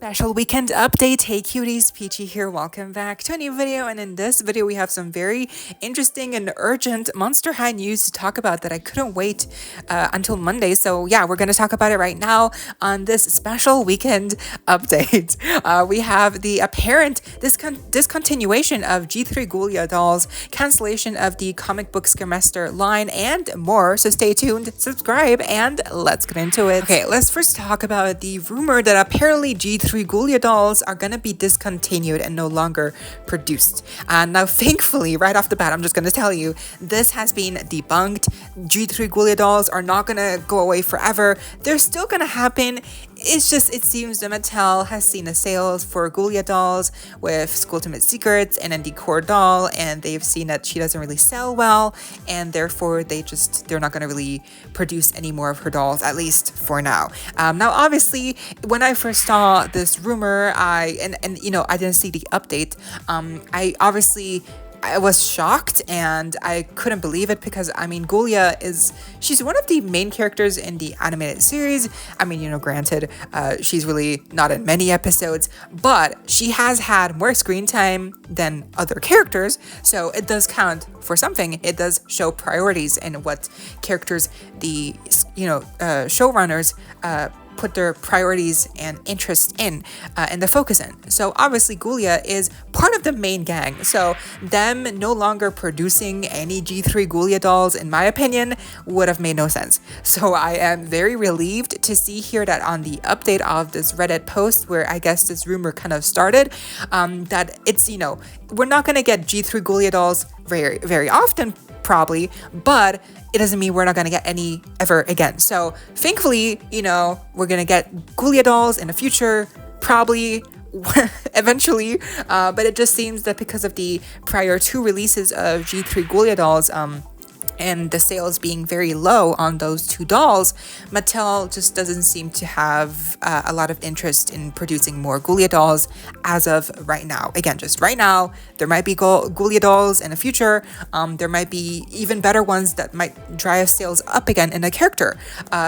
Special weekend update. Hey cuties, PeachY here. Welcome back to a new video. And in this video, we have some very interesting and urgent Monster High news to talk about that I couldn't wait until Monday. So yeah, we're going to talk about it right now on this special weekend update. We have the apparent discontinuation of G3 Ghoulia dolls, cancellation of the comic book Scaremester line, and more. So stay tuned, subscribe, and let's get into it. Okay, let's first talk about the rumor that apparently G3 Ghoulia dolls are gonna be discontinued and no longer produced. Now, thankfully, right off the bat, I'm just gonna tell you, this has been debunked. G3 Ghoulia dolls are not gonna go away forever. They're still gonna happen. It's just, it seems that Mattel has seen the sales for Ghoulia dolls with Skulltimate Secrets and a decor doll, and they've seen that she doesn't really sell well, and therefore they're not going to really produce any more of her dolls, at least for now. Now, obviously, when I first saw this rumor, I didn't see the update. I was shocked and I couldn't believe it because, I mean, Ghoulia she's one of the main characters in the animated series. I mean, granted, she's really not in many episodes, but she has had more screen time than other characters. So it does count for something. It does show priorities and what characters the, showrunners, put their priorities and interest in and the focus in. So obviously Ghoulia is part of the main gang. So them no longer producing any G3 Ghoulia dolls, in my opinion, would have made no sense. So I am very relieved to see here that on the update of this Reddit post where I guess this rumor kind of started, that it's, we're not going to get G3 Ghoulia dolls very, very often, probably, but it doesn't mean we're not going to get any ever again. So thankfully, we're going to get Ghoulia dolls in the future, probably eventually, but it just seems that because of the prior two releases of G3 Ghoulia dolls, and the sales being very low on those two dolls, Mattel just doesn't seem to have a lot of interest in producing more Ghoulia dolls as of right now. Again, just right now, there might be Ghoulia dolls in the future. There might be even better ones that might drive sales up again in a character.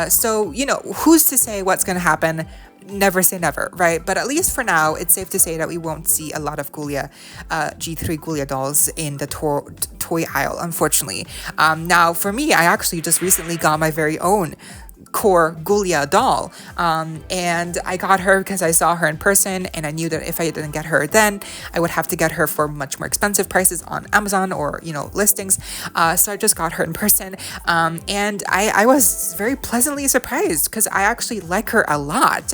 So, who's to say what's going to happen? Never say never, right? But at least for now, it's safe to say that we won't see a lot of Ghoulia, G3 Ghoulia dolls in the toy aisle, unfortunately. Now, for me, I actually just recently got my very own core Ghoulia doll, and I got her because I saw her in person, and I knew that if I didn't get her then, I would have to get her for much more expensive prices on Amazon or listings. So I just got her in person, and I was very pleasantly surprised because I actually like her a lot.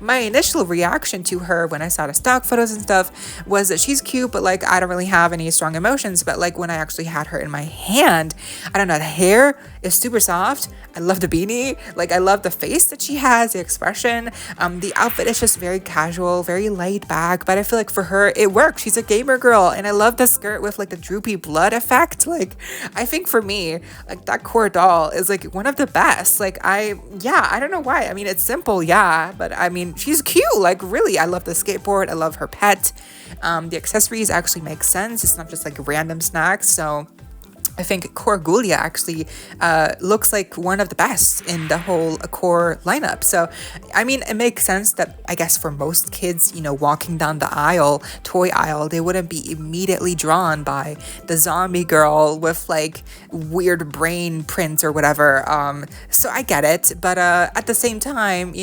My initial reaction to her when I saw the stock photos and stuff was that she's cute, but I don't really have any strong emotions. But when I actually had her in my hand, I don't know, the hair is super soft. I love the beanie. I love the face that she has, the expression. The outfit is just very casual, very laid back, but I feel like for her, it works. She's a gamer girl, and I love the skirt with the droopy blood effect. I think for me, that core doll is one of the best. I don't know why. I mean, it's simple, yeah, but I mean, she's cute. Really, I love the skateboard. I love her pet. The accessories actually make sense. It's not just random snacks. So I think core Ghoulia actually looks like one of the best in the whole core lineup. So, I mean, it makes sense that I guess for most kids, walking down the aisle, toy aisle, they wouldn't be immediately drawn by the zombie girl with weird brain prints or whatever. So I get it. But at the same time,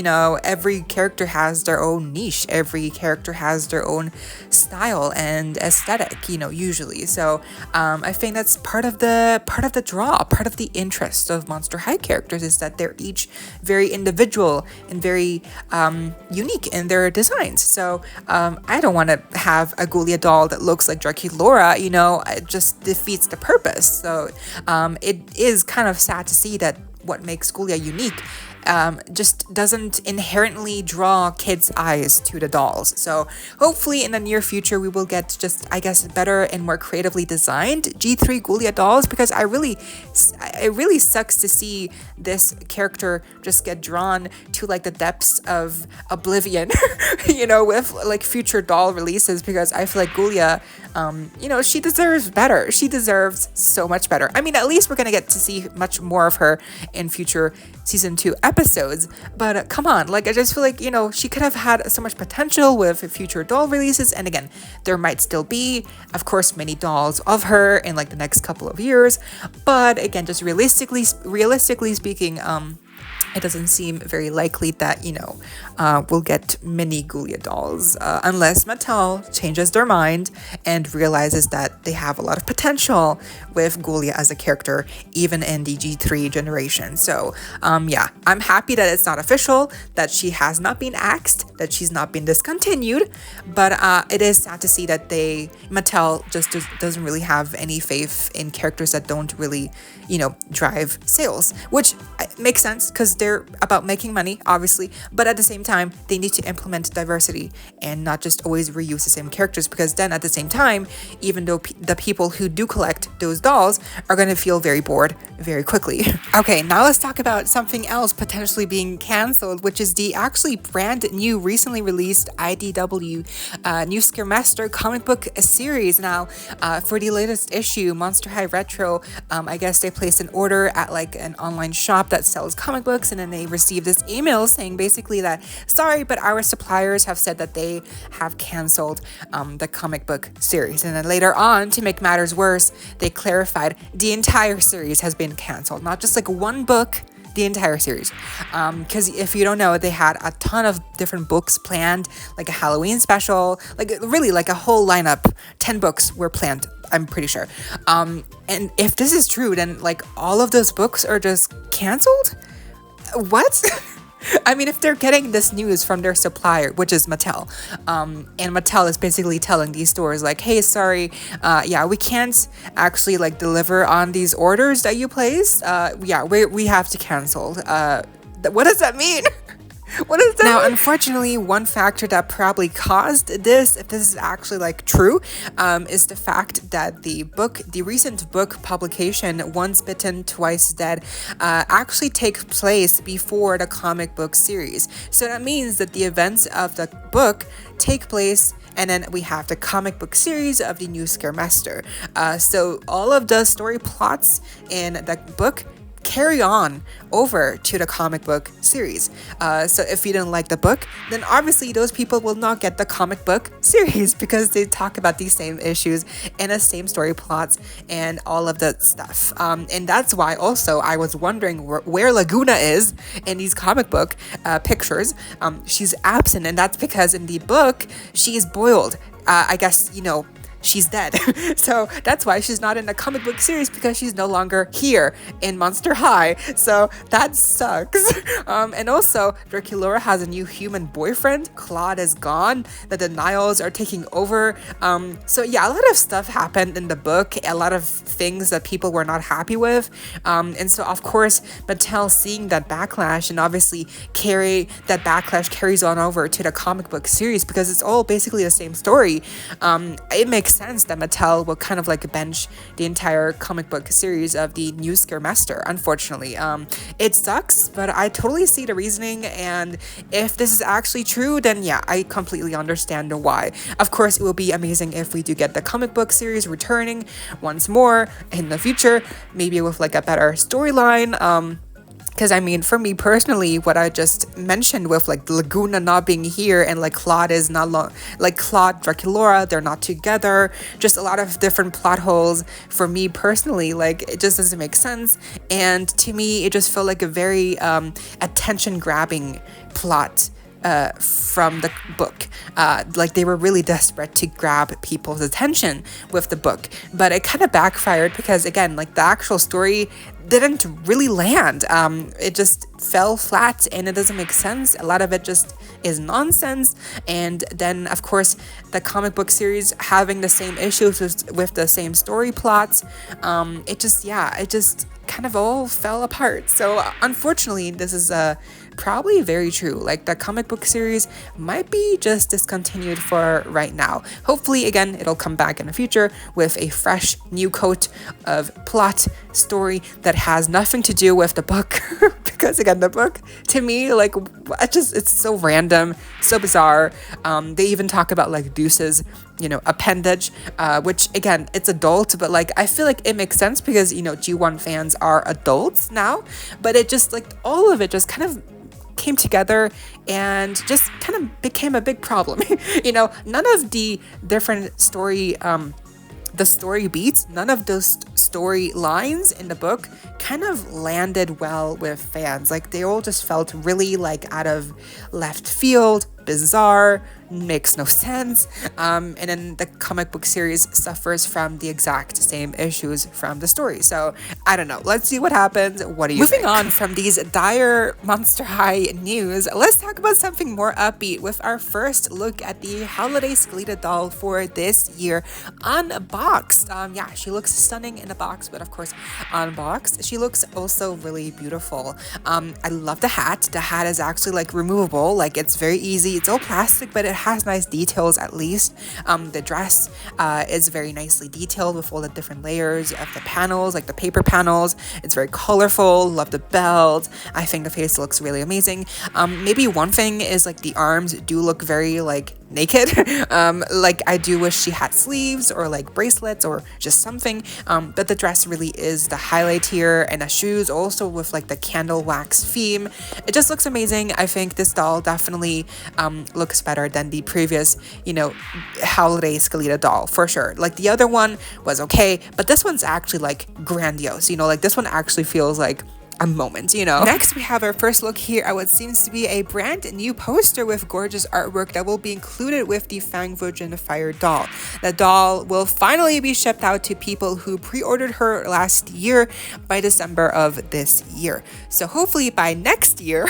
every character has their own niche. Every character has their own style and aesthetic, usually. So I think that's part of the draw, part of the interest of Monster High characters is that they're each very individual and very unique in their designs. So I don't want to have a Ghoulia doll that looks like Draculaura, it just defeats the purpose. So it is kind of sad to see that what makes Ghoulia unique just doesn't inherently draw kids' eyes to the dolls. So hopefully in the near future we will get just, I guess, better and more creatively designed G3 Ghoulia dolls, because it really sucks to see this character just get drawn to the depths of oblivion, with future doll releases, because I feel like Ghoulia, she deserves better. She deserves so much better. I mean, at least we're gonna get to see much more of her in future season 2 episodes. But come on, like I just feel like, she could have had so much potential with future doll releases. And again, there might still be, of course, many dolls of her in like the next couple of years. But again, just realistically speaking, it doesn't seem very likely that, we'll get mini Ghoulia dolls unless Mattel changes their mind and realizes that they have a lot of potential with Ghoulia as a character, even in the G3 generation. So, yeah, I'm happy that it's not official, that she has not been axed, that she's not been discontinued, but it is sad to see that Mattel just doesn't really have any faith in characters that don't really, drive sales, which makes sense because they're about making money, obviously, but at the same time, they need to implement diversity and not just always reuse the same characters, because then at the same time, even though the people who do collect those dolls are going to feel very bored very quickly. Okay, now let's talk about something else potentially being canceled, which is the actually brand new, recently released IDW new Scaremester comic book series. Now, for the latest issue, Monster High Retro, I guess they placed an order at like an online shop that sells comic books, and then they received this email saying basically that, sorry, but our suppliers have said that they have canceled the comic book series. And then later on, to make matters worse, they clarified the entire series has been canceled, not just like one book, the entire series. Because if you don't know, they had a ton of different books planned, like a Halloween special, like really like a whole lineup. 10 books were planned, I'm pretty sure. And if this is true, then like all of those books are just canceled? What? I mean, if they're getting this news from their supplier, which is Mattel, and Mattel is basically telling these stores like, hey, sorry, yeah, we can't actually like deliver on these orders that you placed. Yeah, we have to cancel. What does that mean? What is that? Now, unfortunately, one factor that probably caused this, if this is actually like true, is the fact that the recent book publication, Once Bitten, Twice Dead, actually takes place before the comic book series. So that means that the events of the book take place, and then we have the comic book series of the new Scaremester. So all of the story plots in the book carry on over to the comic book series. So if you didn't like the book, then obviously those people will not get the comic book series, because they talk about these same issues and the same story plots and all of the stuff. And that's why also I was wondering where Laguna is in these comic book pictures. She's absent, and that's because in the book she is boiled. I guess, she's dead. So that's why she's not in the comic book series, because she's no longer here in Monster High. So that sucks. And also, Draculaura has a new human boyfriend. Claude is gone. The denials are taking over. So yeah, a lot of stuff happened in the book. A lot of things that people were not happy with. And so of course, Mattel seeing that backlash, and obviously that backlash carries on over to the comic book series, because it's all basically the same story. It makes sense that Mattel will kind of like bench the entire comic book series of the new Scaremester, unfortunately. It sucks, but I totally see the reasoning, and if this is actually true, then yeah, I completely understand why. Of course, it will be amazing if we do get the comic book series returning once more in the future, maybe with like a better storyline. Because I mean, for me personally, what I just mentioned with like Laguna not being here, and like Claude is not like Claude, Draculaura, they're not together, just a lot of different plot holes for me personally, like it just doesn't make sense. And to me, it just felt like a very attention grabbing plot from the book. Like they were really desperate to grab people's attention with the book, but it kind of backfired, because again, like the actual story didn't really land. It just fell flat, and it doesn't make sense. A lot of it just is nonsense. And then of course the comic book series having the same issues with the same story plots, it just kind of all fell apart. So unfortunately, this is probably very true. Like the comic book series might be just discontinued for right now. Hopefully, again, it'll come back in the future with a fresh new coat of plot story that has nothing to do with the book. because again, the book to me, like, it's so random, so bizarre. They even talk about like Deuce's, appendage, which again, it's adult, but like I feel like it makes sense because G1 fans are adults now, but it just like all of it just kind of came together and just kind of became a big problem. None of the different story the story beats, none of those story lines in the book kind of landed well with fans. Like they all just felt really like out of left field, bizarre, makes no sense. And then the comic book series suffers from the exact same issues from the story. So I don't know. Let's see what happens. What do you think? Moving on from these dire Monster High news, let's talk about something more upbeat with our first look at the Howliday Skelita doll for this year, unboxed. Yeah, she looks stunning in the box, but of course unboxed, she looks also really beautiful. I love the hat. The hat is actually like removable. Like it's very easy. It's all plastic, but it has nice details at least. The dress is very nicely detailed with all the different layers of the panels, like the paper panels. It's very colorful. Love the belt. I think the face looks really amazing. Maybe one thing is like the arms do look very like naked. Like I do wish she had sleeves or like bracelets or just something, but the dress really is the highlight here, and the shoes also with like the candle wax theme. It just looks amazing. I think this doll definitely looks better than the previous Howliday Skelita doll for sure. Like the other one was okay, but this one's actually like grandiose, like this one actually feels like a moment. Next, we have our first look here at what seems to be a brand new poster with gorgeous artwork that will be included with the Fang Virgin Fire doll. The doll will finally be shipped out to people who pre-ordered her last year by December of this year. So hopefully by next year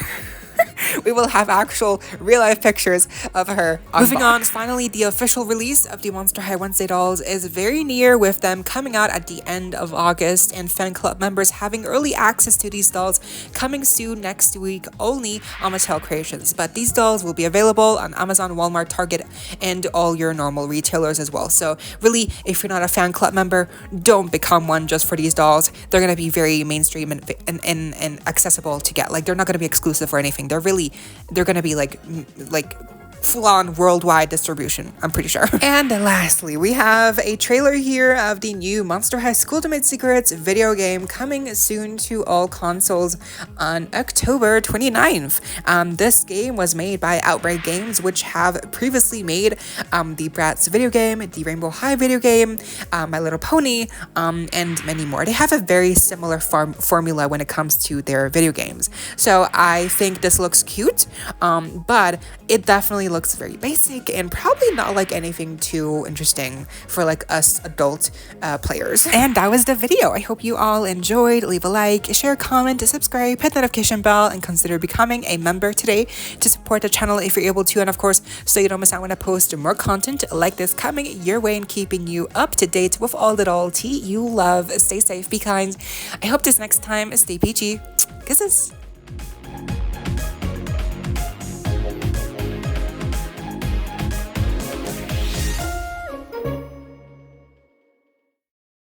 we will have actual real-life pictures of her unboxed. Moving on, finally, the official release of the Monster High Wednesday dolls is very near, with them coming out at the end of August, and fan club members having early access to these dolls coming soon next week only on Mattel Creations. But these dolls will be available on Amazon, Walmart, Target, and all your normal retailers as well. So really, if you're not a fan club member, don't become one just for these dolls. They're going to be very mainstream and accessible to get. Like, they're not going to be exclusive or anything. They're gonna be like full-on worldwide distribution, I'm pretty sure. And lastly, we have a trailer here of the new Monster High Schooltimate Secrets video game coming soon to all consoles on October 29th. This game was made by Outbreak Games, which have previously made the Bratz video game, the Rainbow High video game, My Little Pony, and many more. They have a very similar formula when it comes to their video games. So I think this looks cute, but it definitely looks very basic and probably not like anything too interesting for like us adult players. And that was the video. I hope you all enjoyed. Leave a like, share, comment, subscribe, hit the notification bell, and consider becoming a member today to support the channel if you're able to, and of course so you don't miss out when I post more content like this coming your way and keeping you up to date with all the doll tea you love. Stay safe, be kind. I hope this next time stay peachy. Kisses.